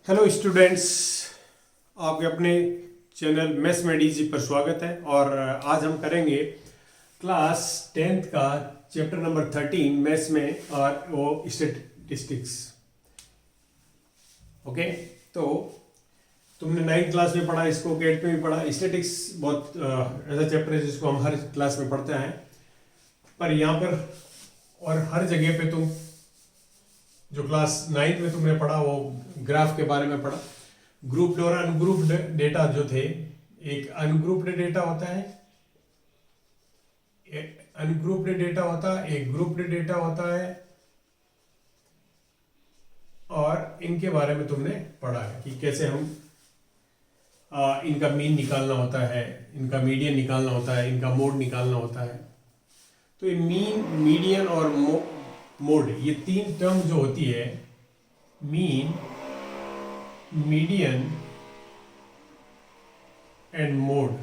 Hello students, आपके अपने channel maths में डीजी पर स्वागत है। और आज हम करेंगे क्लास 10th का चैप्टर नंबर 13 मैथ्स में और वो स्टैटिस्टिक्स। ओके, तो तुमने 9th क्लास में पढ़ा, इसको 8th में भी पढ़ा। स्टैटिस्टिक्स बहुत ऐसा चैप्टर है जिसको हम हर क्लास में पढ़ते हैं, पर यहाँ पर और हर जगह पे तुम जो क्लास 9th में तुमने पढ़ा वो ग्राफ के बारे में पढ़ा। ग्रुप्ड और अनग्रुप्ड डेटा जो थे, एक अनग्रुप्ड डेटा होता है, अनग्रुप्ड डेटा होता है, एक ग्रुप्ड डेटा होता है, और इनके बारे में तुमने पढ़ा है कि कैसे हम इनका मीन निकालना होता है, इनका मीडियन निकालना होता है, इनका मोड निकालना होता है। तो ये मीन, मीडियन और मोड, ये तीन टर्म जो होती है, मीन, मीडियन एंड मोड,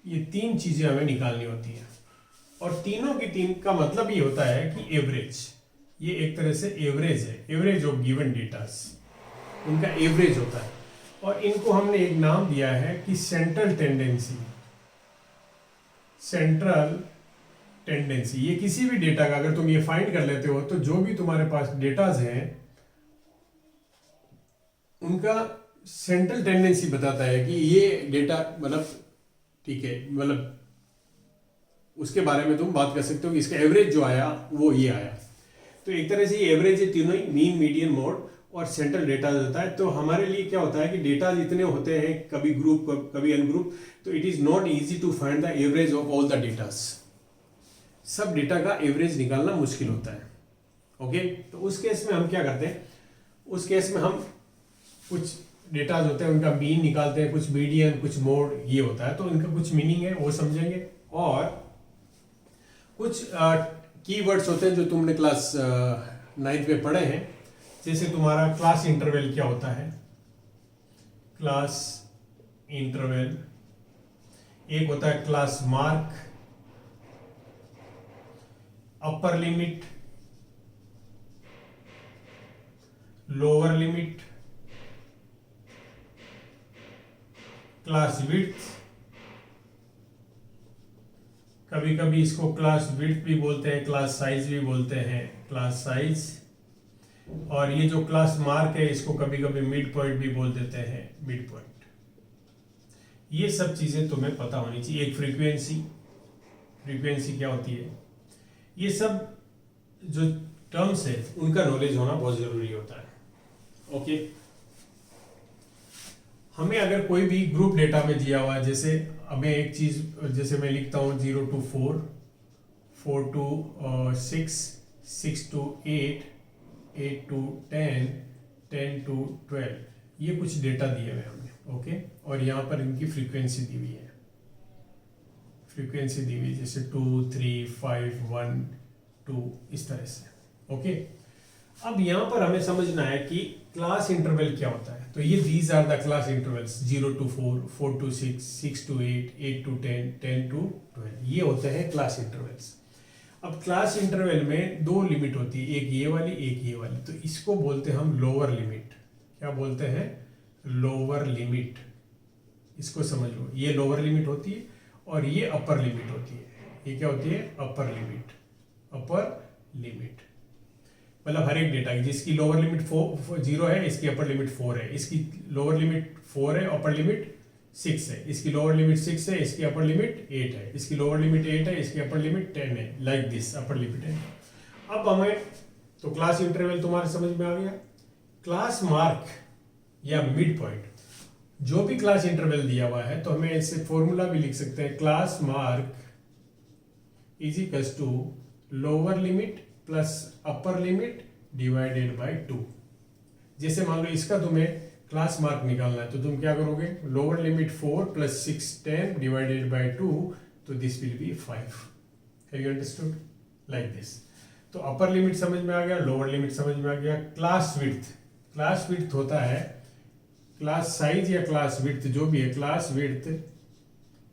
ये तीन चीजें हमें निकालनी होती है। और तीनों की तीन का मतलब ये होता है कि एवरेज, ये एक तरह से एवरेज है, एवरेज ऑफ गिवन डेटास, उनका एवरेज होता है। और इनको हमने एक नाम दिया है कि सेंट्रल टेंडेंसी, सेंट्रल टेंडेंसी। ये किसी भी डेटा का अगर तुम ये फाइंड कर लेते हो तो जो भी तुम्हारे पास डेटाज हैं उनका सेंट्रल टेंडेंसी बताता है कि ये डेटा मतलब ठीक है, मतलब उसके बारे में तुम बात कर सकते हो कि इसका एवरेज जो आया वो ये आया। तो एक तरह से ये एवरेज है तीनों ही, मीन, मीडियन, मोड और सेंट्रल डेटा होता है। तो हमारे लिए क्या होता है कि डेटा जितने होते हैं, कभी ग्रुप कभी अनग्रुप, तो it is not easy to find the average of all the datas. सब डेटा का एवरेज निकालना मुश्किल होता है। ओके, तो उस केस में हम क्या करते हैं, उस केस में हम कुछ डेटाज होते हैं उनका मीन निकालते हैं, कुछ मीडियन, कुछ मोड, ये होता है। तो इनका कुछ मीनिंग है वो समझेंगे, और कुछ कीवर्ड्स होते हैं जो तुमने क्लास 9th में पढ़े हैं। जैसे तुम्हारा क्लास इंटरवल क्या होता है, क्लास इंटरवल, एक होता है class mark, upper limit, lower limit, class width, कभी कभी इसको क्लास विड्थ भी बोलते हैं, क्लास साइज भी बोलते हैं, क्लास साइज। और ये जो क्लास मार्क है इसको कभी कभी मिड पॉइंट भी बोल देते हैं, मिड पॉइंट। ये सब चीजें तुम्हें पता होनी चाहिए। एक फ्रीक्वेंसी, फ्रीक्वेंसी क्या होती है, ये सब जो टर्म्स है उनका नॉलेज होना बहुत जरूरी होता है। ओके, हमें अगर कोई भी ग्रुप डेटा में दिया हुआ है, जैसे हमें एक चीज, जैसे मैं लिखता हूँ 0 to 4, 4 to 6, 6 to 8, 8 to 10, 10 to 12, ये कुछ डेटा दिए हुए हमने। ओके, और यहाँ पर इनकी फ्रीक्वेंसी दी हुई है, फ्रीक्वेंसी दी हुई जैसे 2, 3, 5, 1, 2, इस तरह से। ओके, अब यहाँ पर हमें समझना है कि क्लास इंटरवल क्या होता है। तो ये these are the class intervals, 0 to 4, 4 to 6, 6 to 8, 8 to 10, 10 to 12, ये होते हैं क्लास इंटरवल्स। अब क्लास इंटरवल में दो लिमिट होती है, एक ये वाली, एक ये वाली। तो इसको बोलते हैं हम लोअर लिमिट। क्या बोलते हैं? Lower limit. इसको समझ लो, ये लोअर लिमिट होती है और ये अपर लिमिट होती है। ये क्या होती है? Upper limit. अपर लिमिट मतलब हर एक डेटा की, जिसकी लोअर लिमिट 0 है, इसकी अपर लिमिट 4 है, इसकी लोअर लिमिट 4 है, अपर लिमिट 6 है, इसकी लोअर लिमिट 6 है, इसकी अपर लिमिट 8 है, इसकी लोअर लिमिट 8 है, इसकी अपर लिमिट 10 है, लाइक दिस अपर लिमिट है। अब हमें तो क्लास इंटरवल तुम्हारे समझ में आ गया। क्लास मार्क या मिड पॉइंट, जो भी क्लास इंटरवल दिया हुआ है तो हमें इससे फॉर्मूला भी लिख सकते हैं, class mark is equals to lower limit plus upper limit divided by 2। जैसे मान लो इसका तुम्हें क्लास मार्क निकालना है तो तुम क्या करोगे? Lower limit 4 plus 6, 10 divided by 2, तो this will be 5। Have you understood? Like this. तो अपर लिमिट समझ में आ गया, लोअर लिमिट समझ में आ गया। क्लास विड्थ, क्लास विड्थ होता है क्लास साइज या क्लास विड्थ, जो भी है, class width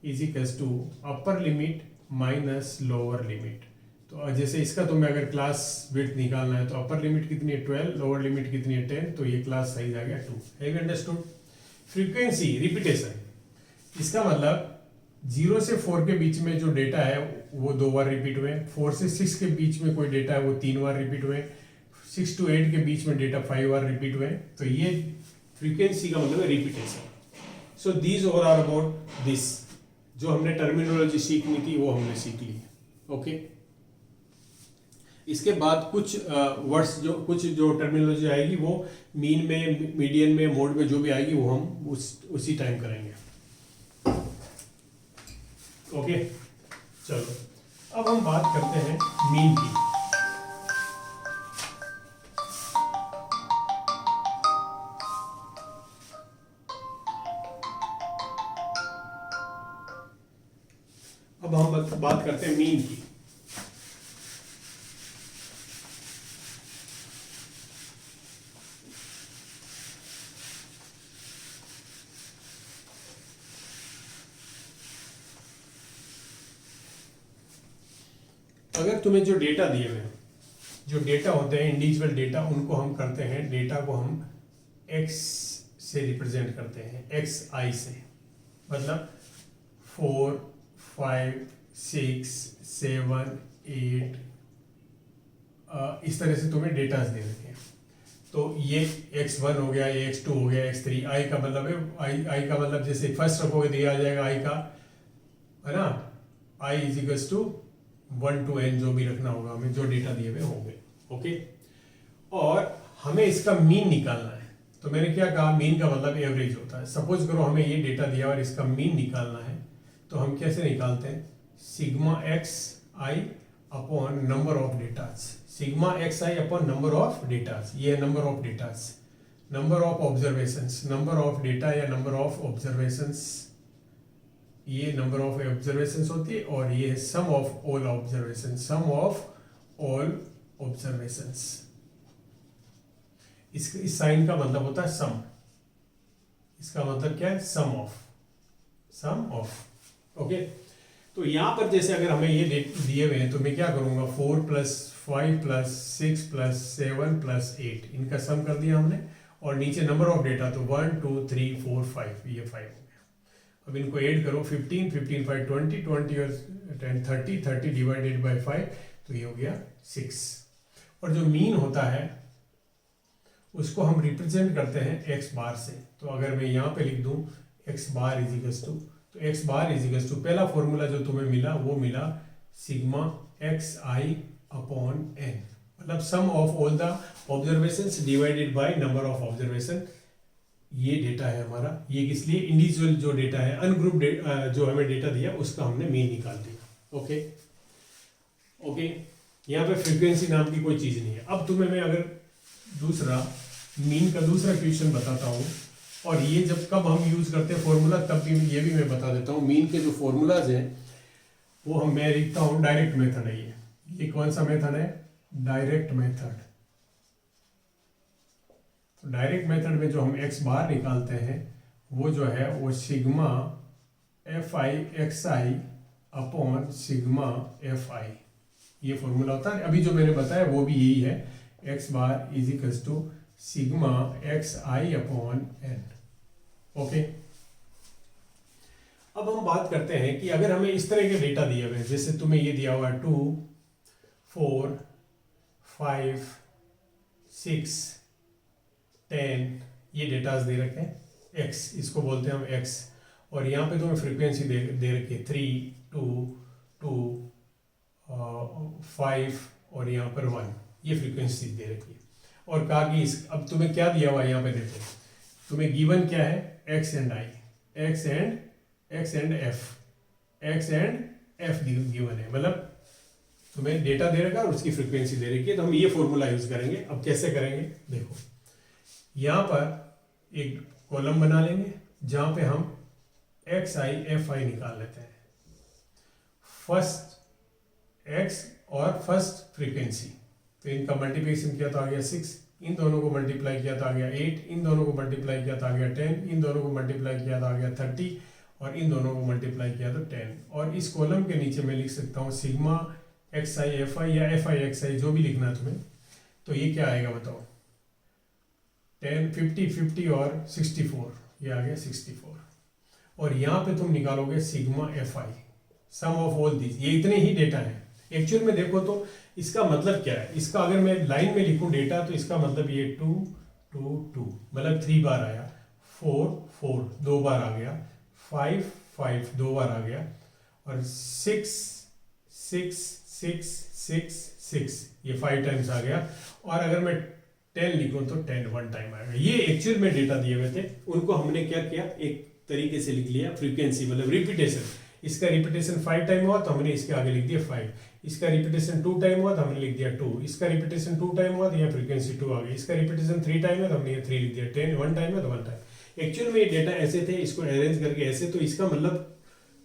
is equals to upper limit minus lower limit. तो जैसे इसका तुम्हें अगर क्लास विड्थ निकालना है तो अपर लिमिट कितनी है 12, लोअर लिमिट कितनी है 10, तो ये क्लास साइज आ गया 2। Have understood? फ्रीक्वेंसी रिपीटेशन, इसका मतलब 0 से 4 के बीच में जो डेटा है वो 2 बार रिपीट हुए, 4 से 6 के बीच में कोई डेटा है वो 3 बार रिपीट हुए, 6 to 8 के बीच में डेटा 5 बार रिपीट हुए। तो ये फ्रीक्वेंसी का मतलब है repetition. So these all are about this. जो हमने टर्मिनोलॉजी सीखनी थी वो हमने सीख ली। ओके, इसके बाद कुछ वर्ड्स जो टर्मिनोलॉजी आएगी वो मीन में, मीडियन में, मोड में जो भी आएगी वो हम उसी टाइम करेंगे। ओके, चलो अब हम बात करते हैं मीन की। अब हम बात करते हैं मीन की। अगर तुम्हें जो डेटा दिए हुए हैं, जो डेटा होते हैं इंडिविजुअल डेटा, उनको हम करते हैं, डेटा को हम x से रिप्रेजेंट करते हैं, xi से, मतलब 4, 5, 6, 7, 8 इस तरह से तुम्हें डेटा दे रखे हैं। तो ये x1 हो गया, ये x2 हो गया, x3, i का मतलब है, i का मतलब जैसे फर्स्ट रखोगे तो ये आ जाएगा i का, है ना, i is to 1 to n, जो भी रखना होगा हमें, जो डेटा दिए हुए होंगे। ओके, और हमें इसका मीन निकालना है। तो मैंने क्या कहा, मीन का मतलब एवरेज होता है। सपोज करो हमें ये डेटा दिया और इसका मीन निकालना है, तो हम कैसे निकालते हैं, sigma x i upon number of datas, sigma x i upon number of datas, ये है number of datas, number of observations, number of data या नंबर ऑफ ऑब्जर्वेशंस, ये नंबर ऑफ ऑब्जर्वेशंस होती है, और ये है sum of all observation, sum of all observations. इस साइन का मतलब होता है सम, इसका मतलब क्या है, sum of, sum of. Okay, तो यहां पर जैसे अगर हमें ये दिए हुए हैं तो मैं क्या करूंगा, 4 + 5 + 6 + 7 + 8, इनका सम कर दिया हमने, और नीचे नंबर ऑफ डेटा तो 1 2 3 4 5, ये 5 हो गया। अब इनको ऐड करो, 15 15 5 20 20 और 10 30 30 डिवाइडेड बाय 5, तो ये हो गया 6। और जो मीन होता है उसको हम रिप्रेजेंट करते हैं x बार से। तो अगर मैं यहाँ पे लिख दूं x बार इजिकल्स टू, तो x बार इजिकल्स टू, पहला फॉर्मूला जो तुम्हें मिला वो मिला sigma x i upon n, मतलब sum of all the observations divided by number of observation. ये डेटा है हमारा, ये किस लिए, इंडिविजुअल जो डेटा है, अनग्रुप जो हमें डेटा दिया उसका हमने मीन निकाल दिया। ओके ओके, यहाँ पे फ्रीक्वेंसी नाम की कोई चीज़ नहीं है। अब तुम्हें मैं अगर दूसरा मीन का दूसरा क्वेश्चन बताता हूँ, और ये जब कब हम यूज करते हैं फॉर्मूला, तब भी ये भी मैं बता देता हूँ। मीन के जो फॉर्मूलाज हैं वो मैं लिखता हूँ, डायरेक्ट मेथड है ये कौन सा मेथड है, डायरेक्ट मेथड। तो डायरेक्ट मेथड में जो हम x बार निकालते हैं वो जो है वो sigma f i x i upon sigma f आई, ये फॉर्मूला होता है। अभी जो मैंने बताया वो भी यही है, x bar is equals to sigma x i upon n. Okay, अब हम बात करते हैं कि अगर हमें इस तरह के डेटा दिए हुए हैं, जैसे तुम्हें ये दिया हुआ है 2 4 5 6 10, ये डेटाज दे रखे हैं, x इसको बोलते हैं हम x, और यहाँ पे तुम्हें फ्रीक्वेंसी दे रखी है 3 2 2 5 और यहाँ पर 1, ये फ्रीक्वेंसी दे रखी है। और कहा कि अब तुम्हें क्या दिया हुआ है, यहाँ पे देखो तुम्हें गिवन क्या है, x and i, x and f given है, मतलब तुम्हें डेटा दे रखा है और उसकी फ्रीक्वेंसी दे रखी है। तो हम ये फॉर्मूला यूज करेंगे। अब कैसे करेंगे, देखो यहाँ पर एक कॉलम बना लेंगे जहाँ पे हम एक्स आई एफ आई निकाल लेते हैं, फर्स्ट x और फर्स्ट फ्रीक्वेंसी, तो इनका मल्टीप्लिकेशन किया तो आ गया 6, इन दोनों को मल्टीप्लाई किया तो आ गया 8, इन दोनों को मल्टीप्लाई किया तो आ गया 10, इन दोनों को मल्टीप्लाई किया तो आ गया 30, और इन दोनों को मल्टीप्लाई किया तो 10। और इस कॉलम के नीचे मैं लिख सकता हूँ sigma x I F I या एफ आई एक्स आई, जो भी लिखना है तुम्हें, तो ये क्या आएगा बताओ, 10 50 50 और 64, ये आ गया 64। और यहाँ पे तुम निकालोगे sigma f i, sum of all this, ये इतने ही डेटा है। एक्चुअल में देखो तो इसका मतलब क्या है, इसका अगर मैं लाइन में लिखूं डेटा तो इसका मतलब ये 2 2 2 मतलब 3 बार आया, 4 4 2 बार आ गया, 5 5 2 बार आ गया, और 6 6 6 6 6 ये 5 टाइम्स आ गया। और अगर मैं 10 लिखूं तो 10 1 टाइम आएगा। ये एक्चुअल में डेटा दिए हुए थे, उनको हमने क्या किया, एक तरीके से लिख लिया फ्रीक्वेंसी, मतलब रिपीटेशन। इसका रिपीटेशन 5 टाइम हुआ तो हमने इसके आगे लिख दिया 5, इसका रिपीटेशन 2 टाइम हुआ तो हमने लिख दिया 2, इसका रिपीटेशन 2 टाइम हुआ तो यहाँ फ्रीक्वेंसी 2 आ गई, इसका रिपीटेशन 3 टाइम है तो हमने ये 3 लिख दिया, 10 1 टाइम है तो 1 टाइम। एक्चुअल में ये डेटा ऐसे थे, इसको अरेंज करके ऐसे, तो इसका मतलब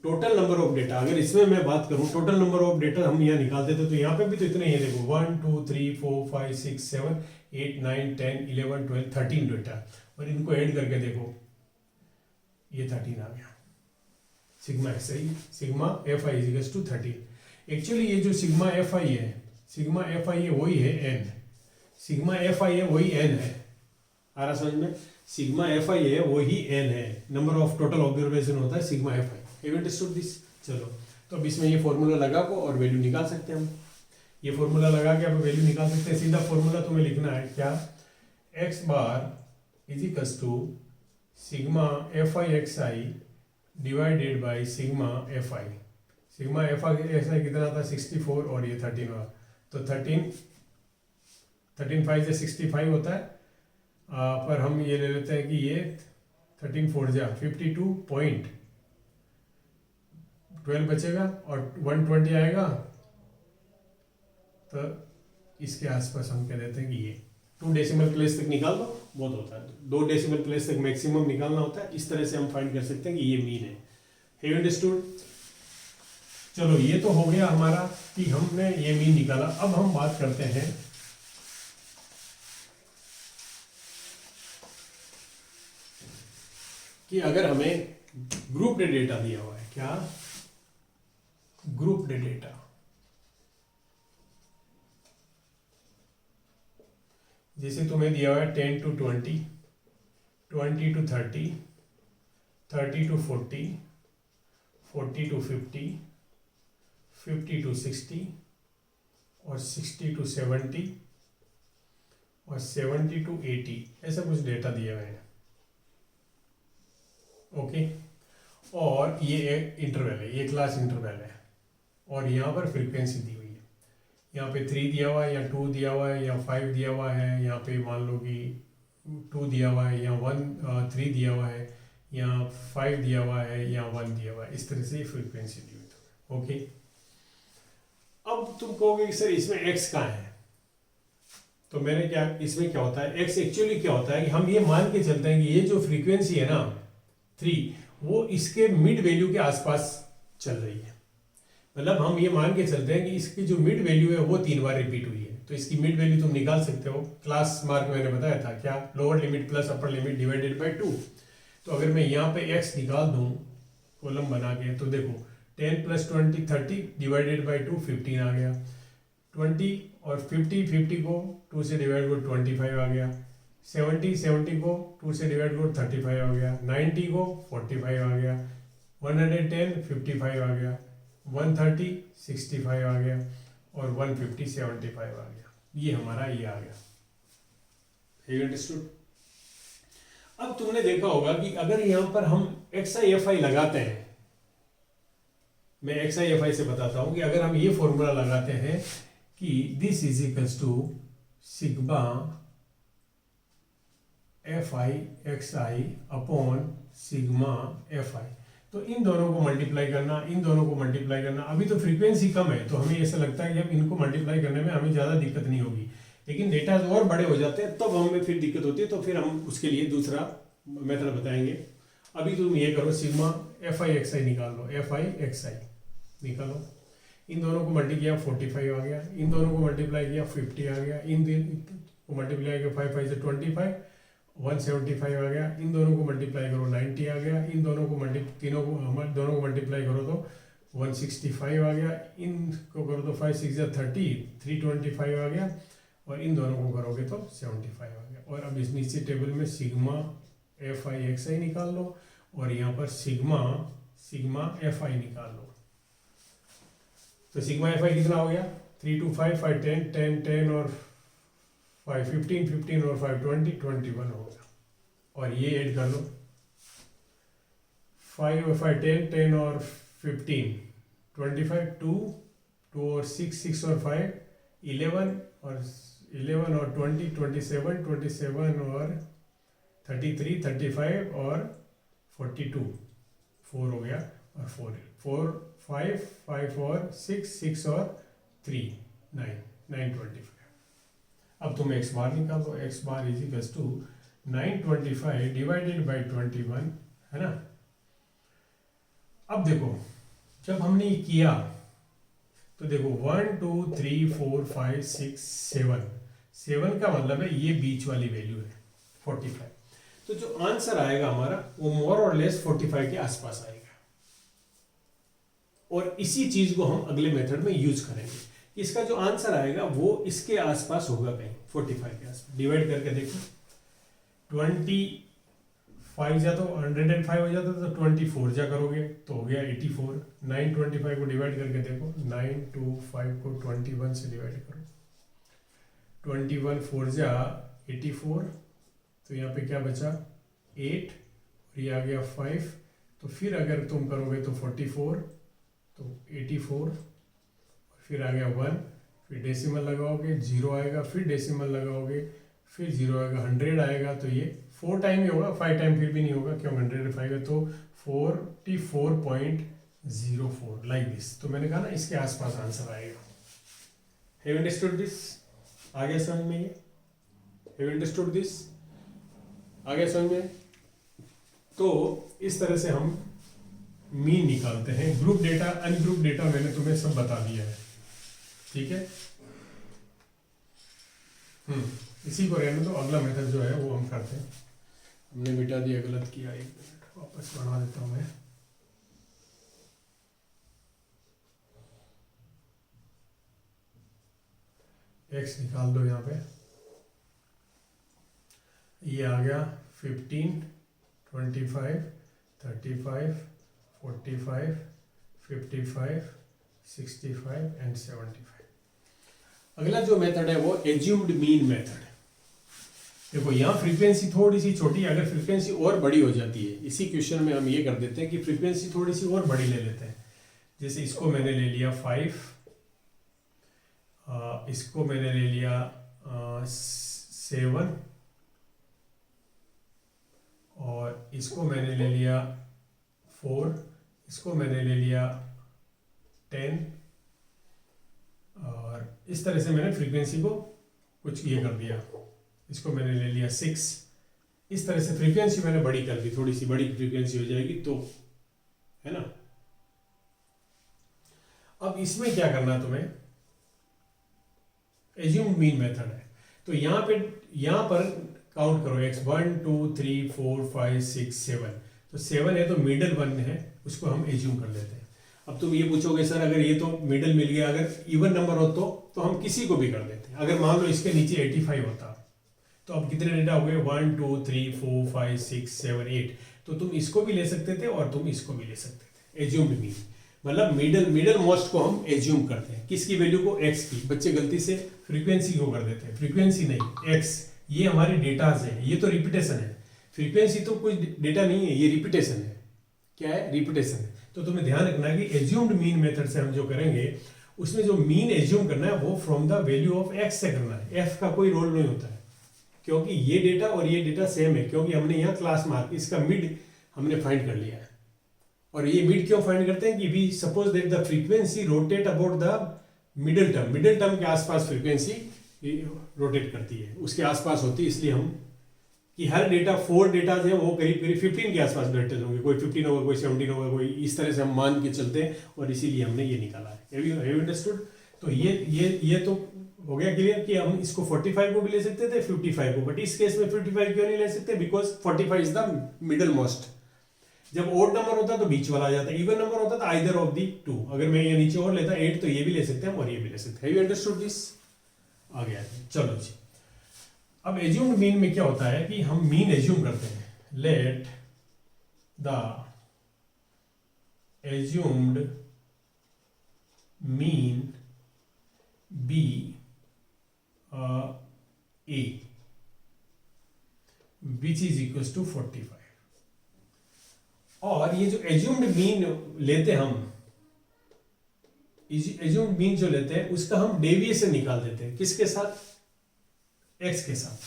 टोटल नंबर ऑफ डेटा, अगर इसमें मैं बात करूं टोटल नंबर ऑफ डेटा हम यहाँ निकालते थे तो यहाँ पे भी तो इतने ही है, देखो 1 2 3 4 5 6 7 8 9 10 11 12 13 डेटा, और इनको ऐड करके देखो ये 13 आ गया। Sigma f i, sigma f i is to 13। Actually ये जो सिग्मा एफ आई है, सिग्मा एफ आई है वही है एन, सिग्मा एफ आई है वही एन है, आ रहा समझ में, सिग्मा एफ आई है वही एन है, नंबर ऑफ टोटल ऑब्जर्वेशन होता है sigma f I. Have you understood this? चलो, तो अब इसमें ये फॉर्मूला लगा को और वैल्यू निकाल सकते हैं हम, ये फॉर्मूला लगा के आप वैल्यू निकाल सकते हैं। सीधा फॉर्मूला तुम्हें लिखना है क्या, x bar is equals to sigma f i x i divided by sigma f i. Sigma f i x i कितना था 64 और ये 13 हुआ, तो 13 5 से 65 होता है, पर हम ये ले लेते हैं कि ये 13 4 जा 52.12 बचेगा और 120 आएगा, तो इसके आसपास हम कह देते हैं कि ये 2 डेसिमल प्लेस तक निकाल दो, बहुत होता है 2 डेसिमल प्लेस तक मैक्सिमम निकालना होता है। इस तरह से हम फाइंड कर सकते हैं कि ये मीन है। Have you understood? चलो, ये तो हो गया हमारा कि हमने ये मीन निकाला। अब हम बात करते हैं कि अगर हमें ग्रुप डेटा दिया हुआ है, क्या ग्रुप डेटा, जैसे तुम्हें दिया हुआ है 10 to 20, 20 to 30, 30 to 40, 40 to 50, 50 to 60 और 60 to 70 और 70 to 80, ऐसा कुछ डेटा दिया हुआ है। ओके, और ये एक इंटरवल है, ये क्लास इंटरवल है, और यहाँ पर फ्रीक्वेंसी दी हुई है। यहाँ पे 3 दिया हुआ है, या 2 दिया हुआ है, या 5 दिया हुआ है, यहाँ पे मान लो कि 2 दिया हुआ है, या 3 दिया हुआ है, या 5 दिया हुआ है, या 1 दिया हुआ है। इस तरह से फ्रीक्वेंसी दी हुई है। ओके, अब तुम कहोगे कि सर इसमें एक्स कहाँ है, तो मैंने क्या, इसमें क्या होता है, एक्स एक्चुअली क्या होता है कि हम ये मान के चलते हैं कि ये जो फ्रीक्वेंसी है ना 3, वो इसके मिड वैल्यू के आसपास चल रही है। मतलब हम ये मान के चलते हैं कि इसकी जो मिड वैल्यू है वो 3 बार रिपीट हुई है, तो इसकी मिड वैल्यू तुम निकाल सकते हो। क्लास मार्क मैंने बताया था क्या, lower limit plus upper limit divided by 2। तो अगर मैं यहाँ पे x निकाल दूँ कॉलम बना के, तो देखो 10 + 20 30 डिवाइडेड बाई 2 15 आ गया, 20 और 50 को 2 से डिवाइड करो 25 आ गया, 70 को 2 से डिवाइड करो 35 आ गया, 90 को 45 आ गया, 110 55 आ गया, 130 65 आ गया, और 150 75 आ गया। ये हमारा ये आ गया। You understood? अब तुमने देखा होगा कि अगर यहाँ पर हम XI/FI लगाते हैं, मैं XI/FI से बताता हूं कि अगर हम ये फॉर्मूला लगाते हैं कि this is equals to sigma FI/XI upon sigma FI, तो इन दोनों को मल्टीप्लाई करना, इन दोनों को मल्टीप्लाई करना। अभी तो फ्रीक्वेंसी कम है तो हमें ऐसा लगता है कि हम इनको मल्टीप्लाई करने में हमें ज़्यादा दिक्कत नहीं होगी, लेकिन डेटा और बड़े हो जाते हैं तब हमें फिर दिक्कत होती है। तो फिर हम उसके लिए दूसरा मेथड बताएंगे। अभी तुम ये करो, सिग्मा FI/XI निकाल लो, FI/XI निकालो, इन दोनों को मल्टीप्लाई किया 45 आ गया, इन दोनों को मल्टीप्लाई किया 50 आ गया, इन को मल्टीप्लाई किया 5 5 से 25 175 आ गया, इन दोनों को मल्टीप्लाई करो 90 आ गया, इन दोनों को दोनों को मल्टीप्लाई करो तो 165 आ गया, इनको करो तो 5 6 30, 325 आ गया, और इन दोनों को करोगे तो 75 आ गया। और अब इस नीचे टेबल में सिग्मा एफ आई एक्स आई निकाल लो, और यहाँ पर सिग्मा एफ आई निकाल लो। तो सिग्मा एफ आई कितना हो गया, 3 2 5 5 10 10 10 और 5 15 15 और 5 20 21 हो गया। और ये ऐड कर लो, 5 और 5 10 10 और 15 25 2 और 6 और 5 11 और 20 27 और 33 35 और 42 4 हो गया, और 4 5 और 6 और 3 9 925। अब तुम एक्स बार निकाल दो, x bar is equals to 925 divided by 21, है ना। अब देखो जब हमने ये किया तो देखो 1 2 3 4 5 6 7 का मतलब है ये बीच वाली वैल्यू है 45। तो जो आंसर आएगा हमारा वो मोर और लेस 45 के आसपास आएगा, और इसी चीज को हम अगले मेथड में यूज करेंगे। इसका जो आंसर आएगा वो इसके आसपास होगा, कहीं 45 के आसपास। डिवाइड करके देखो, 25 जा तो 105 हो जाता, तो 24 जा करोगे तो हो गया 84। 925 को डिवाइड करके देखो, 925 को 21 से डिवाइड करो, 21 4 जा 84, तो यहाँ पे क्या बचा 8, और ये आ गया 5। तो फिर अगर तुम करोगे तो 44, तो 84, फिर आ गया 1, फिर डेसिमल लगाओगे 0 आएगा, फिर डेसिमल लगाओगे फिर 0 आएगा, 100 आएगा, तो ये 4 टाइम ही होगा, 5 टाइम फिर भी नहीं होगा, क्यों 105 है, तो 44.04 लाइक दिस। तो मैंने कहा ना इसके आसपास आंसर आएगा। Have understood this? आ गया समझ में? ये हैव अंडरस्टूड दिस? आ गया समझ में? तो इस तरह से हम मीन निकालते हैं। ग्रुप डेटा अनग्रुप डेटा मैंने तुम्हें सब बता दिया है, ठीक है। इसी को रहने दो, अगला मेथड जो है वो हम करते हैं। हमने मिटा दिया, गलत किया, 1 मिनट वापस बढ़ा देता हूं मैं। एक्स निकाल दो, यहाँ पे ये आ गया 15 25 35 45 55 65 एंड 75। अगला जो मेथड है वो एज्यूम्ड मीन मेथड है। देखो यहाँ फ्रीक्वेंसी थोड़ी सी छोटी, अगर फ्रीक्वेंसी और बड़ी हो जाती है, इसी क्वेश्चन में हम ये कर देते हैं कि फ्रीक्वेंसी थोड़ी सी और बड़ी ले लेते हैं। जैसे इसको मैंने ले लिया 5, इसको मैंने ले लिया 7, और इसको मैंने ले लिया 4, इसको मैंने ले लिया 10, और इस तरह से मैंने फ्रीक्वेंसी को कुछ ये कर दिया। इसको मैंने ले लिया 6, इस तरह से फ्रीक्वेंसी मैंने बड़ी कर दी, थोड़ी सी बड़ी फ्रीक्वेंसी हो जाएगी, तो है ना। अब इसमें क्या करना है तुम्हें, एज्यूम मीन मेथड है, तो यहाँ पर काउंट करो x 1 2 3 4 5 6 7। तो 7 है तो मिडल वन है, उसको हम एज्यूम कर लेते हैं। अब तुम ये पूछोगे सर अगर ये तो मिडल मिल गया, अगर इवन नंबर हो तो हम किसी को भी कर देते हैं। अगर मान लो इसके नीचे 85 होता, तो अब कितने डेटा हो गए 1 2 3 4 5 6 7 8। तो तुम इसको भी ले सकते थे और तुम इसको भी ले सकते थे। एज्यूम्ड मीन मतलब मिडल मोस्ट को हम एज्यूम करते हैं, किसकी वैल्यू को, x की। बच्चे गलती से फ्रीक्वेंसी को कर देते हैं, फ्रीक्वेंसी नहीं x, ये हमारे डेटाज है, ये तो रिपीटेशन है। फ्रीक्वेंसी तो कोई डेटा नहीं है, ये रिपीटेशन है। क्या है? रिपीटेशन है। तो तुम्हें ध्यान रखना है कि एज्यूम्ड मीन मेथड से हम जो करेंगे उसमें जो मीन एज्यूम करना है वो from the value of x से करना है, f का कोई रोल नहीं होता है, क्योंकि ये डेटा और ये डेटा सेम है, क्योंकि हमने यहाँ क्लास मार्क इसका मिड हमने फाइंड कर लिया है। और ये मिड क्यों फाइंड करते हैं कि we suppose that the frequency rotate about the middle term के आसपास फ्रीक्वेंसी रोटेट करती है, उसके आसपास होती है। इसलिए हम कि हर डेटा 4 डेटाज हैं वो करीब 15 के आसपास बैठे होंगे, कोई 15 होगा, कोई 17 होगा, कोई इस तरह से हम मान के चलते हैं, और इसीलिए हमने ये निकाला है। Have you understood? तो ये तो हो गया क्लियर कि हम इसको 45 को भी ले सकते थे, 55 को, बट इस केस में 55 क्यों नहीं ले सकते? Because 45 is the middle most. जब ओड नंबर होता है तो बीच वाला आ जाता है, इवन नंबर होता है तो आइदर ऑफ दी टू। अगर मैं ये नीचे और लेता 8 तो ये भी ले सकते हैं और ये भी ले सकते हैं। Have you understood this? आ गया जी, चलो जी। अब एज्यूम्ड मीन में क्या होता है कि हम मीन एज्यूम करते हैं। Let the assumed mean be A which is equal to 45। और ये जो एज्यूम्ड मीन लेते हैं हम, एज्यूम्ड मीन जो लेते हैं उसका हम डेविएशन निकाल देते हैं। किसके साथ? एक्स के साथ।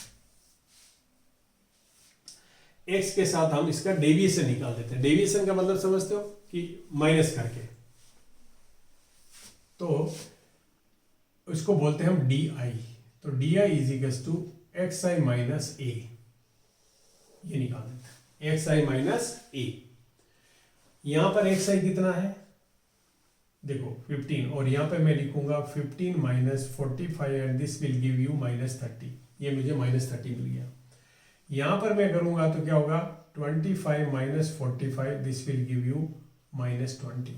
एक्स के साथ हम इसका डेविएशन निकाल देते हैं। डेविएशन का मतलब समझते हो कि माइनस करके, तो उसको बोलते हैं हम डी आई। तो d i is equal to x I minus a, ये निकाल देते हैं, एक्स आई माइनस ए। यहां पर एक्स आई कितना है देखो 15, और यहां पे मैं लिखूंगा 15 minus 45 and this will give you minus 30। ये मुझे माइनस 30 मिल गया। यहां पर मैं करूंगा तो क्या होगा 25 minus 45 this will give you minus 20।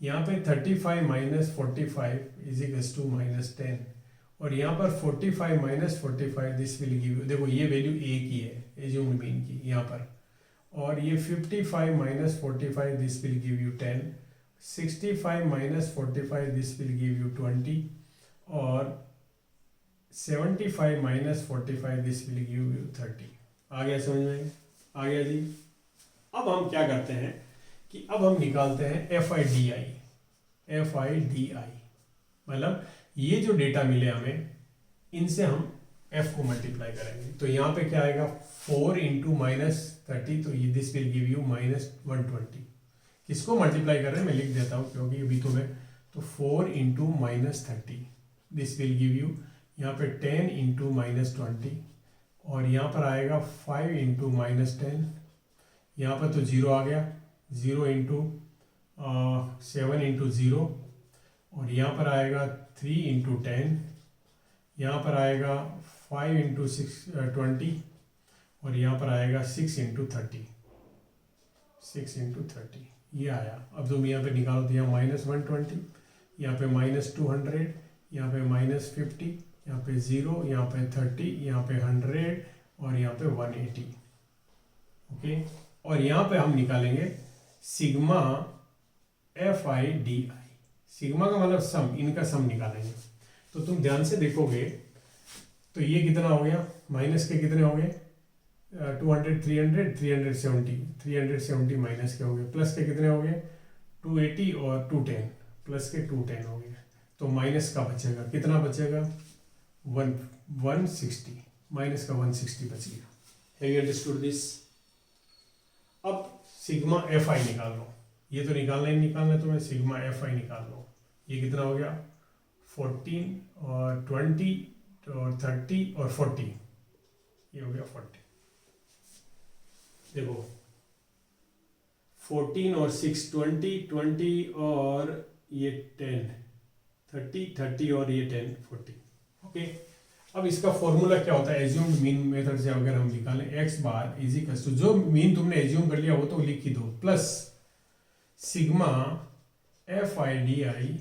यहाँ पे 35 minus 45 is equal to minus 10, और यहाँ पर 45 minus 45 this will give you, देखो ये वैल्यू ए की है एज्यूम्ड मीन की यहाँ पर, और ये 55 minus 45 this will give you 10, 65 minus 45 this will give you 20, और 75 minus 45 this will give you 30। आ गया समझ में? आ गया जी। अब हम क्या करते हैं कि अब हम निकालते हैं F i d I. F i d आई मतलब ये जो डेटा मिले हमें इनसे हम f को मल्टीप्लाई करेंगे। तो यहाँ पे क्या आएगा 4 इंटू माइनस 30, तो ये this will give you minus 120। किसको मल्टीप्लाई कर रहे हैं मैं लिख देता हूँ क्योंकि अभी तो मैं, तो 4 into minus 30 this will give you, यहाँ पे 10 इंटू माइनस 20, और यहाँ पर आएगा 5 इंटू माइनस 10, यहाँ पर तो 0 आ गया, 0 इंटू 7 इंटू 0, और यहाँ पर आएगा 3 इंटू 10, यहाँ पर आएगा 5 इंटू 20, और यहाँ पर आएगा 6 इंटू 30, 6 इंटू 30 ये आया। अब तुम यहाँ पे निकालो तो यहाँ माइनस 120, यहाँ पे माइनस 200, यहाँ पे माइनस 50, यहाँ पे 0, यहाँ पे 30, यहाँ पे 100, और यहाँ पे 180। ओके, और यहाँ पे हम निकालेंगे sigma f i d I. Sigma का मतलब सम, इनका सम निकालेंगे। तो तुम ध्यान से देखोगे तो ये कितना हो गया, माइनस के कितने हो गए 200, 300, 370, 370 माइनस के हो गए, प्लस के कितने हो गए 280 और 210, प्लस के 210 हो गए। तो माइनस का बचेगा, कितना बचेगा 160, माइनस का 160 बच गया। Have you understood this? अब सिग्मा एफ आई निकाल लो, ये तो निकालना ही निकालना है, तो मैं सिग्मा एफ आई निकाल लो। ये कितना हो गया 14 और 20 और 30 और 40, ये हो गया 40। देखो 14 और 6 20, 20 और ये 10 30, 30 और ये 10 40। ओके, अब इसका फॉर्मूला क्या होता है एज्यूम्ड मीन मेथड से अगर हम निकालें x bar is equal to, जो मीन तुमने एज्यूम कर लिया वो तो लिख ही दो, plus sigma f i d i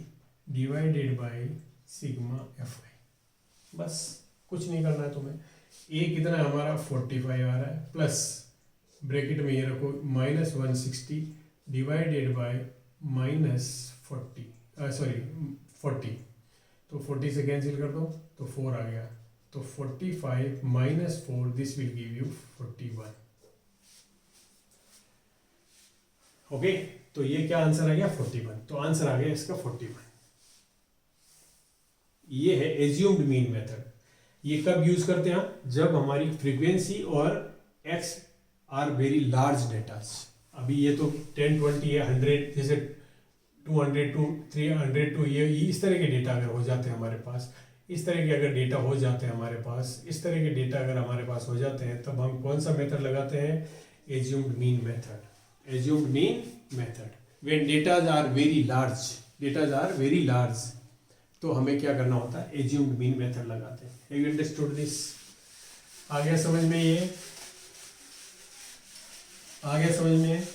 divided by sigma f i. बस कुछ नहीं करना है तुम्हें। ए कितना है हमारा 45 आ रहा है, प्लस ब्रैकेट में ये रखो माइनस 160 डिवाइडेड बाय माइनस 40, तो 40 से कैंसिल कर दो तो 4 आ गया, तो 45 minus 4 this will give you 41। Okay, तो ये क्या आंसर आ गया 41, तो आंसर आ गया इसका 41। ये है एज्यूम्ड मीन मेथड। ये कब यूज करते हैं? जब हमारी फ्रीक्वेंसी और x are very large datas. अभी ये तो 10 20 है, 100 जैसे 200 टू 300 टू ये इस तरह के डेटा अगर हो जाते हैं हमारे पास, इस तरह के अगर डेटा हो जाते हैं हमारे पास, इस तरह के डेटा अगर हमारे पास हो जाते हैं, तब हम कौन सा मेथड लगाते हैं? Assumed mean method. Assumed mean method when datas are very large, तो हमें क्या करना होता है? एज्यूम्ड मीन मेथड लगाते हैं। Have you understood this? आ गया समझ में ये? आ गया समझ में?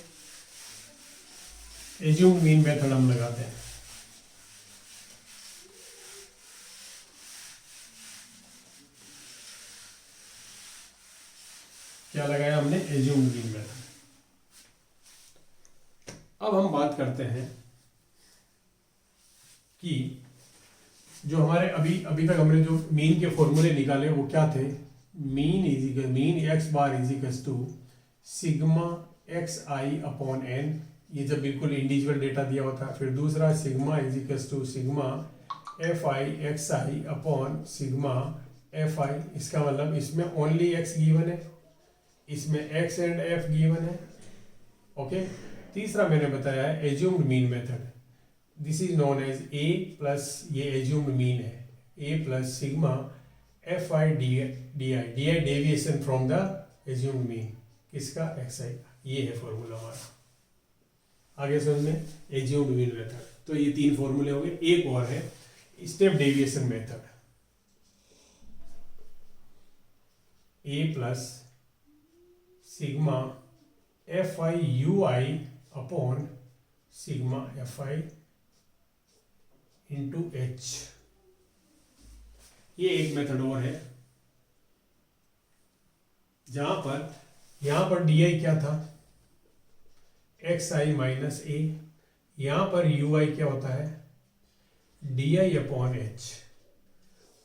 एज्यूम मीन मेथड हम लगाते हैं। क्या लगाया हमने? Assume mean method. अब हम बात करते हैं कि जो हमारे अभी तक हमने जो मीन के फॉर्मूले निकाले वो क्या थे? Mean x bar is equals to sigma x i upon n, ये जब बिल्कुल इंडिविजुअल डेटा दिया होता है। फिर दूसरा sigma is equals to sigma f i x i upon sigma f i, इसका मतलब इसमें ओनली एक्स गिवन है, इसमें एक्स एंड एफ गिवन है। ओके, तीसरा मैंने बताया है assumed mean method. This is known as a plus, ये एज्यूम्ड मीन है, a plus sigma f i d i deviation from the assumed mean, किसका? एक्स आई का। ये है फॉर्मूला हमारा। आगे समझ में? Assumed mean method. तो ये 3 फॉर्मूले हो गए। एक और है step deviation method, A plus sigma f i u i upon sigma f I into H, ये एक मेथड और है जहां पर यहां पर डी आई क्या था? एक्स आई माइनस ए, यहां पर यू आई क्या होता है? डी आई अपॉन एच,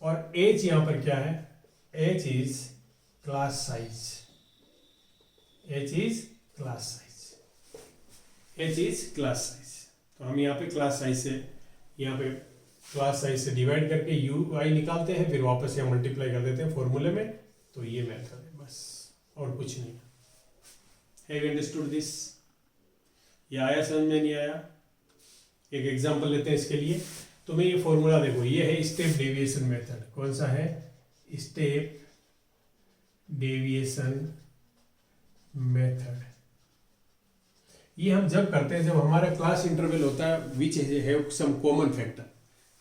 और एच यहां पर क्या है? H is class size, H is class size, H is class size. तो हम यहाँ पे क्लास साइज से, यहाँ पे क्लास साइज से डिवाइड करके यू आई निकालते हैं, फिर वापस यहाँ मल्टीप्लाई कर देते हैं फॉर्मूले में। तो ये मेथड है बस, और कुछ नहीं। Have you understood this? ये आया समझ में? नहीं आया? एक एग्जांपल लेते हैं इसके लिए। तो मैं ये फॉर्मूला देखो, ये है स्टेप डेविएशन मेथड। कौन सा है? Step deviation method. ये हम जब करते हैं जब हमारा क्लास इंटरवल होता है which have some common factor.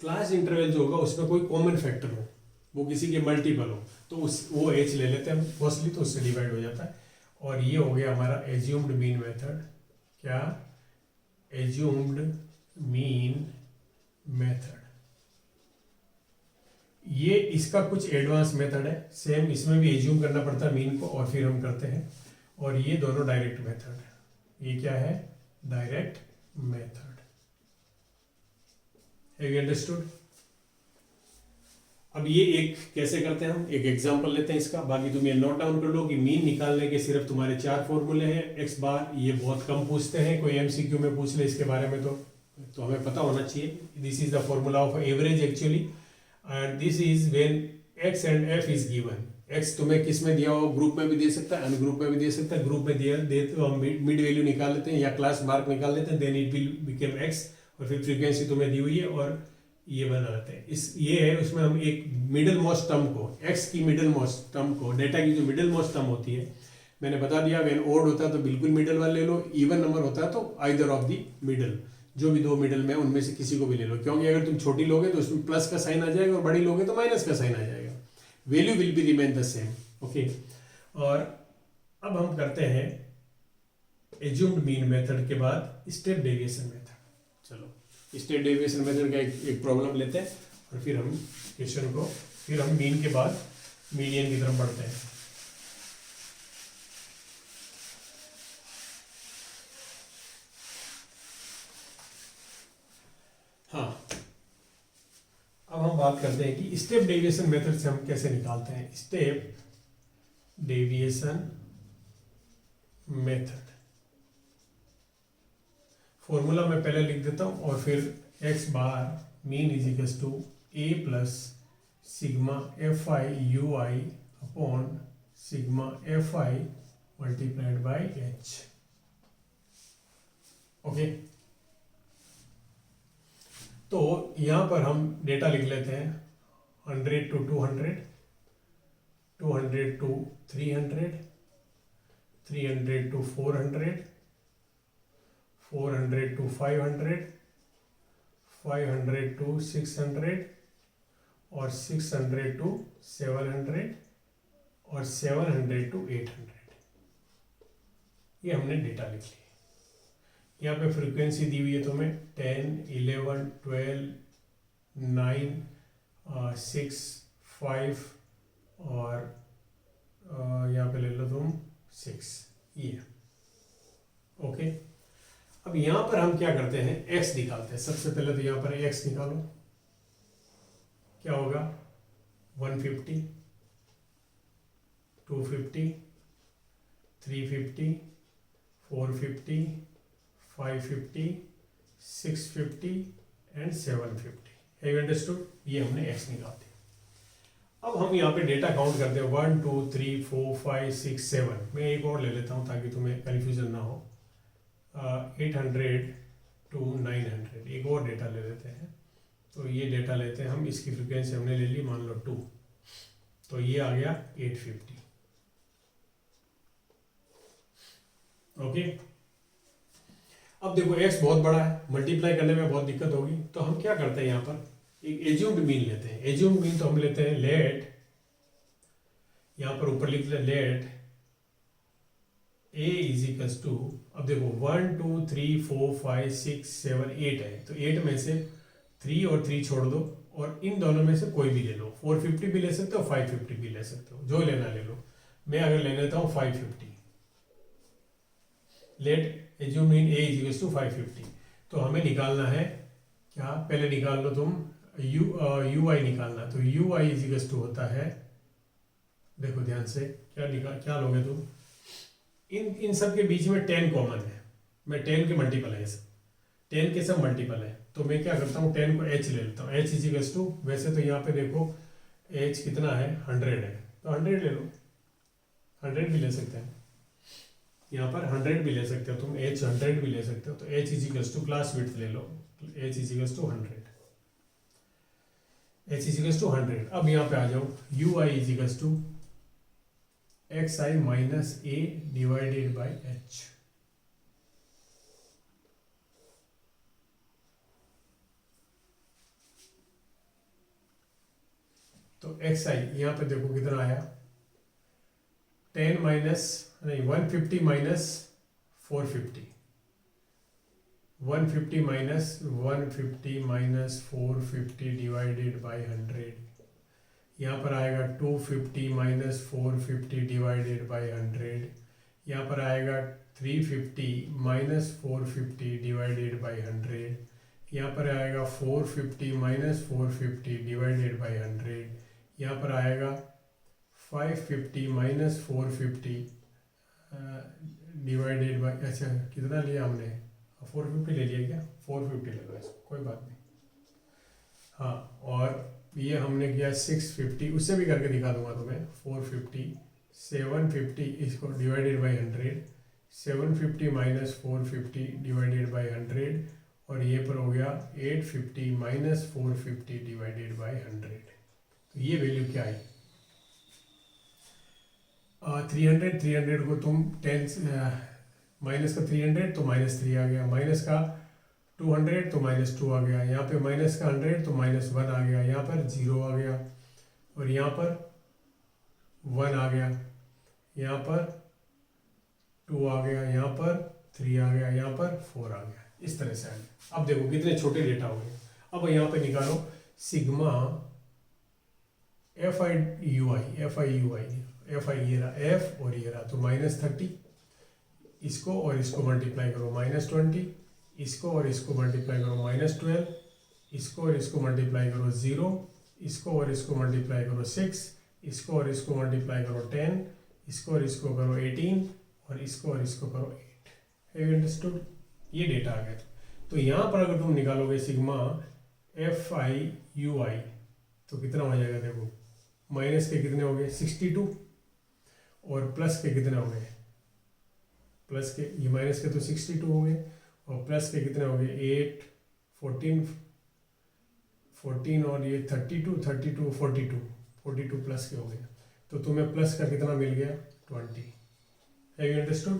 Class interval जो होगा उसमें कोई कॉमन फैक्टर हो, वो किसी के मल्टीपल हो, तो वो एच ले लेते हैं मोस्टली, तो उससे डिवाइड हो जाता है। और ये हो गया हमारा एज्यूम्ड मीन मेथड। क्या? Assumed mean method. ये इसका कुछ एडवांस मेथड है, सेम इसमें भी एज्यूम करना पड़ता है मीन को, और फिर हम करते हैं। और ये दोनों डायरेक्ट मेथड है। ये क्या है? Direct method. Have you understood? अब ये एक कैसे करते हैं हम, एक एग्जांपल लेते हैं इसका। बाकी तुम ये नोट डाउन कर लो कि मीन निकालने के सिर्फ तुम्हारे 4 फॉर्मूले हैं। एक्स बार ये बहुत कम पूछते हैं, कोई एमसीक्यू में पूछ ले इसके बारे में तो हमें पता होना चाहिए। This is the formula of average actually, and this is when x and F is given. X तुम्हें किस में दिया हो? ग्रुप में भी दे सकता है, अनग्रुप में भी दे सकता है। ग्रुप में दे तो हम मिड वैल्यू निकाल लेते हैं या क्लास मार्क निकाल लेते हैं, then it will become x, और फिर फ्रीक्वेंसी तुम्हें दी हुई है और ये बना लेते हैं। ये है, उसमें हम एक मिडिल मोस्ट टर्म को, एक्स की मिडिल मोस्ट टर्म को, डेटा की जो मिडिल मोस्ट टर्म होती है, मैंने बता दिया व्हेन ओड होता है तो बिल्कुल मिडिल वाले ले लो, इवन नंबर होता है तो आइदर ऑफ दी मिडिल, जो भी 2 मिडिल में उनमें से किसी को भी ले लो, क्योंकि अगर तुम छोटी लोगे तो उसमें प्लस का साइन आ जाएगा और बड़ी लोगे तो माइनस का साइन आ जाएगा। Value will be remain the same. Okay, और अब हम करते हैं एज्यूम्ड मीन मेथड के बाद स्टेप डेविएशन मेथड। चलो स्टेप डेविएशन मेथड का एक प्रॉब्लम लेते हैं और फिर हम क्वेश्चन को, फिर हम मीन के बाद मीडियन की तरफ बढ़ते हैं। हाँ, अब हम बात करते हैं कि स्टेप डेविएशन मेथड से हम कैसे निकालते हैं। स्टेप डेविएशन मेथड फॉर्मूला मैं पहले लिख देता हूं और फिर x bar mean is equals to A plus sigma f i u i upon sigma f i multiplied by h. Okay, तो यहां पर हम डेटा लिख लेते हैं 100 to 200, 200 to 300, 300 to 400, 400 to 500, 500 to 600 और 600 to 700 और 700 to 800। ये हमने डेटा लिख लिया। यहाँ पे फ्रीक्वेंसी दी हुई है तुम्हें 10, 11, 12, 9, 6, 5 और यहाँ पे ले लो तुम 6, ये। ओके, अब यहाँ पर हम क्या करते हैं, x निकालते हैं। सबसे पहले तो यहाँ पर x निकालो, क्या होगा 150, 250, 350, 450, 550, 650 एंड 750। Have you understood? ये हमने x निकाल दिया। अब हम यहाँ पे डेटा काउंट करते हैं 1 2 3 4 5 6 7। मैं एक और ले लेता हूँ ताकि तुम्हें कन्फ्यूजन ना हो। 800 to 900 एक और डेटा ले लेते हैं। तो ये डेटा लेते हैं हम, इसकी फ्रिक्वेंसी हमने ले ली मान लो 2, तो ये आ गया 850। ओके, अब देखो x बहुत बड़ा है, मल्टीप्लाई करने में बहुत दिक्कत होगी, तो हम क्या करते हैं यहाँ पर एक एज्यूम्ड मीन लेते हैं। एज्यूम्ड मीन तो हम लेते हैं लेट, यहाँ पर ऊपर लिख लें let a is equals to, अब देखो 1 2 3 4 5 6 7 8 है, तो 8 में से 3 और 3 छोड़ दो और इन दोनों में से कोई भी ले लो। 450 भी ले सकते हो, 550 भी ले सकते हो, जो लेना ले लो। मैं अगर ले लेता हूँ 550, let assume mean a is equals to 550। तो हमें निकालना है क्या, पहले निकाल लो तुम यू आई निकालना। तो U I is equals to होता है, देखो ध्यान से क्या लोगे तुम, इन सब के बीच में 10 कॉमन है, मैं 10 के मल्टीपल है, सब 10 के सब मल्टीपल है, तो मैं क्या करता हूँ 10 को h ले लेता हूँ। h इज इक्वल्स टू, वैसे तो यहाँ पे देखो h कितना है 100 है, तो 100 ले लो, 100 भी ले सकते हैं, यहाँ पर 100 भी ले सकते हो तुम, h 100 भी ले सकते हो। तो h is equals to class width ले लो, h is equals to 100, h is equals to 100। अब यहाँ पे आ जाओ, U I is equals to x I minus A divided by H. तो एक्स आई यहाँ पे देखो कितना आया, 10 माइनस नहीं 150 minus 450, 150 minus 150 minus 450 divided by 100। यहाँ पर आएगा 250 माइनस 450 डिवाइडेड बाई 100। यहाँ पर आएगा 350 माइनस 450 डिवाइडेड बाई 100। यहाँ पर आएगा 450 माइनस 450 डिवाइडेड बाई 100। यहाँ पर आएगा 550 माइनस 450 डिवाइडेड बाई, अच्छा कितना लिया हमने, 450 ले लिया क्या, 450 ले लो इसको, कोई बात नहीं। हाँ, और ये हमने किया 650, उससे भी करके दिखा दूंगा तुम्हें। 450 750 इसको divided by 100, 750 minus 450 divided by 100, और ये पर हो गया 850 माइनस 450 डिवाइडेड बाई 100। तो ये वैल्यू क्या आई, 300 को तुम 10 माइनस का 300 तो -3 आ गया, माइनस का 200 तो -2 आ गया, यहाँ पे माइनस का 100 तो -1 आ गया, यहाँ पर 0 आ गया, और यहाँ पर 1 आ गया, यहाँ पर 2 आ गया, यहाँ पर 3 आ गया, यहाँ पर 4 आ गया। इस तरह से आ गया। अब देखो कितने छोटे डेटा हो गए। अब यहाँ पे निकालो sigma f i u I, F i u I, F I ये रहा एफ और ये रहा, तो -30, इसको और इसको मल्टीप्लाई करो -20, इसको और इसको मल्टीप्लाई करो -12, इसको और इसको मल्टीप्लाई करो 0, इसको और इसको मल्टीप्लाई करो 6, इसको और इसको मल्टीप्लाई करो 10, इसको और इसको करो 18, और इसको और इसको करो 8। Have you understood? ये डेटा आ गया। तो यहाँ पर अगर तुम निकालोगे सिग्मा एफ आई यू आई तो कितना हो जाएगा, देखो माइनस के कितने हो गए 62, और प्लस के कितने हो गए, प्लस के ये माइनस के तो 62 हो गए, और प्लस के कितने हो गए 8 14 और ये 32 42 प्लस के हो गए। तो तुम्हें प्लस का कितना मिल गया 20। Have you understood?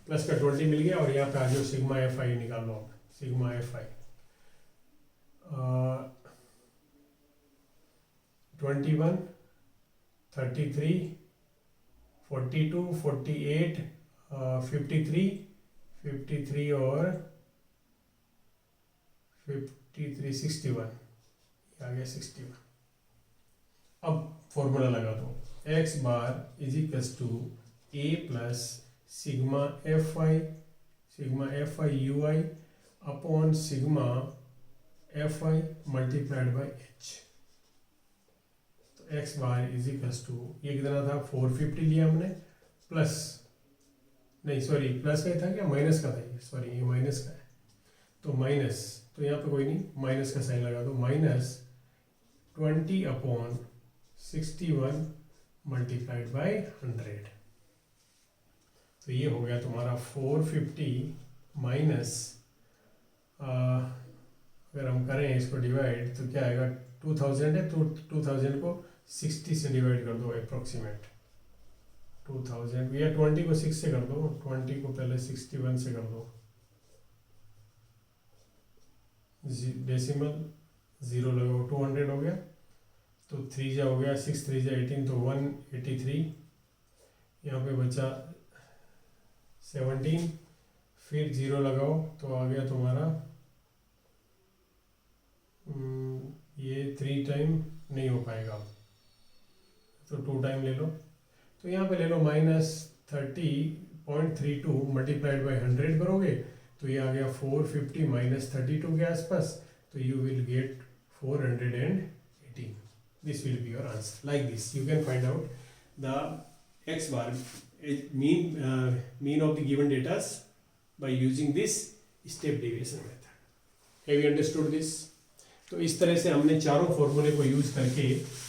प्लस का 20 मिल गया। और यहाँ पे आ जाओ सिग्मा एफ आई निकाल लो आप, सिग्मा एफ आई 21 33 42 48 53 और 53 61, आ गया 61। अब फॉर्मूला लगा दो, x bar is equals to A plus sigma f i u i upon sigma f i multiplied by H. तो x bar is equals to, ये कितना था 450 लिया हमने, प्लस नहीं सॉरी प्लस का ही था क्या, माइनस का था ये, सॉरी ये माइनस का है, तो माइनस, तो यहाँ पे कोई नहीं, माइनस का साइन लगा दो, माइनस 20 अपॉन 61 मल्टीप्लाइड बाई 100। तो ये हो गया तुम्हारा 450 माइनस, अगर हम करें इसको डिवाइड तो क्या आएगा, 2000 है तो 2000 को 60 से डिवाइड कर दो अप्रोक्सीमेट 2000, या 20 को 6 से कर दो, 20 को पहले 61 से कर दो, डेसिमल 0 लगाओ, 200 हो गया, तो 3 जा हो गया, 6 3 जा 18, तो 183, यहाँ पे बचा 17, फिर 0 लगाओ तो आ गया तुम्हारा ये 3 टाइम नहीं हो पाएगा, तो 2 टाइम ले लो, तो यहाँ पे ले लो माइनस 30.32 मल्टीप्लाइड बाई 100 करोगे तो ये आ गया 450 माइनस 32 के आसपास, तो you will get 418। This will be your answer. Like this you can find out the x bar mean of the given data by using this step deviation method. Have you understood this? तो इस तरह से हमने चारों फॉर्मूले को use करके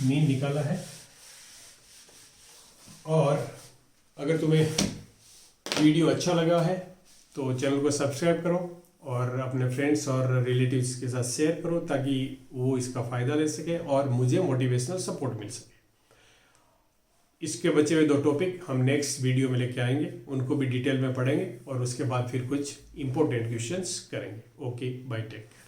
mean निकाला है। और अगर तुम्हें वीडियो अच्छा लगा है तो चैनल को सब्सक्राइब करो और अपने फ्रेंड्स और रिलेटिव्स के साथ शेयर करो ताकि वो इसका फ़ायदा ले सके और मुझे मोटिवेशनल सपोर्ट मिल सके। इसके बचे हुए 2 टॉपिक हम नेक्स्ट वीडियो में लेके आएंगे, उनको भी डिटेल में पढ़ेंगे और उसके बाद फिर कुछ इंपॉर्टेंट क्वेश्चंस करेंगे। Okay, bye, take care.